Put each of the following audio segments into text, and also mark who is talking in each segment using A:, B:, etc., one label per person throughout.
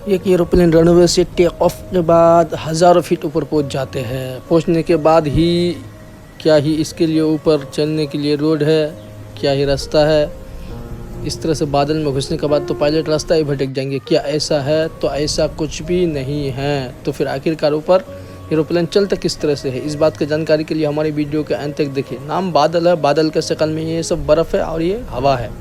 A: एक aeroplane runway से take off के बाद हज़ारों फीट ऊपर पहुंच जाते हैं। पहुंचने के बाद ही क्या ही इसके लिए ऊपर चलने के लिए रोड है, क्या ही रास्ता है। इस तरह से बादल में घुसने के बाद तो पायलट रास्ता ही भटक जाएंगे। क्या ऐसा है? तो ऐसा कुछ भी नहीं है। तो फिर आखिरकार ऊपर एरोप्लेन चलता किस तरह से है, इस बात की जानकारी के लिए हमारी वीडियो के अंत तक देखिए। नाम बादल है, बादल के शक्ल में ये सब बर्फ़ है और ये हवा है।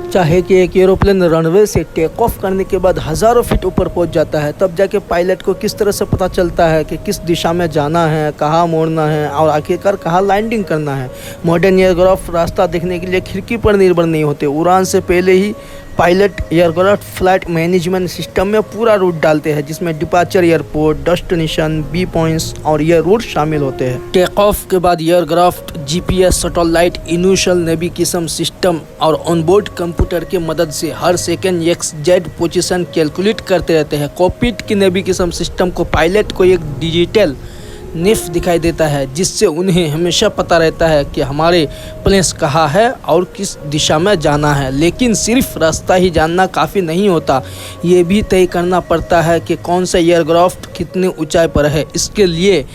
A: चाहे कि एक एरोप्लेन रनवे से टेक ऑफ करने के बाद हज़ारों फीट ऊपर पहुंच जाता है, तब जाके पायलट को किस तरह से पता चलता है कि किस दिशा में जाना है, कहाँ मोड़ना है और आखिरकार कहाँ लैंडिंग करना है। मॉडर्न एयरक्राफ्ट रास्ता देखने के लिए खिड़की पर निर्भर नहीं होते। उड़ान से पहले ही pilot aircraft flight management system में पूरा रूट डालते हैं, जिसमें डिपार्चर एयरपोर्ट, डेस्टिनेशन, बी पॉइंट्स और ये रूट शामिल होते हैं। टेक ऑफ के बाद aircraft GPS, satellite, initial navigation system और ऑनबोर्ड कंप्यूटर की मदद से हर सेकेंड XZ पोजीशन कैलकुलेट करते रहते हैं। कॉकपिट की नेविगेशन सिस्टम को पायलट को एक डिजिटल निफ दिखाई देता है, जिससे उन्हें हमेशा पता रहता है कि हमारे प्लेस कहाँ है और किस दिशा में जाना है। लेकिन सिर्फ रास्ता ही जानना काफ़ी नहीं होता, ये भी तय करना पड़ता है कि कौन सा एयरक्राफ्ट कितनी ऊंचाई पर है। इसके लिए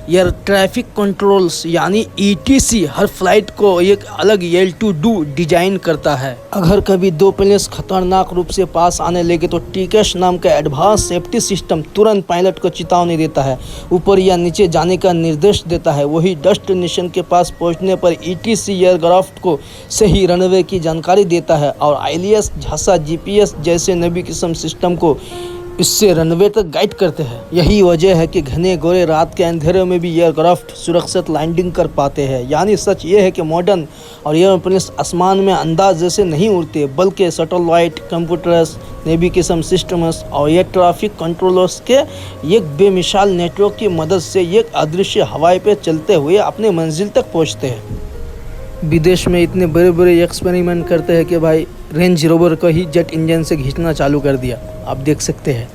A: एयर ट्रैफिक कंट्रोल्स यानी ETC हर फ्लाइट को एक अलग L2Do डिजाइन करता है। अगर कभी दो प्लेन्स खतरनाक रूप से पास आने लगे तो टीकेश नाम का एडवांस सेफ्टी सिस्टम तुरंत पायलट को चेतावनी देता है, ऊपर या नीचे जाने का निर्देश देता है। वही डेस्टिनेशन के पास पहुंचने पर ETC एयरक्राफ्ट को सही रनवे की जानकारी देता है और ILS, झांसा, GPS जैसे नेविगेशन सिस्टम को इससे रनवे तक गाइड करते हैं। यही वजह है कि घने घोरे रात के अंधेरे में भी एयरक्राफ्ट सुरक्षित लैंडिंग कर पाते हैं। यानी सच ये है कि मॉडर्न और एयरप्लेन्स आसमान में अंदाज जैसे नहीं उड़ते, बल्कि सैटेलाइट, कंप्यूटर्स, नेविगेशन सिस्टम्स और एयर ट्रैफिक कंट्रोलर्स के एक बेमिसाल नेटवर्क की मदद से एक अदृश्य हवाई पे चलते हुए अपने मंजिल तक पहुँचते हैं। विदेश में इतने बड़े बड़े एक्सपेरिमेंट करते हैं कि भाई रेंज रोवर को ही जेट इंजन से खींचना चालू कर दिया, आप देख सकते हैं।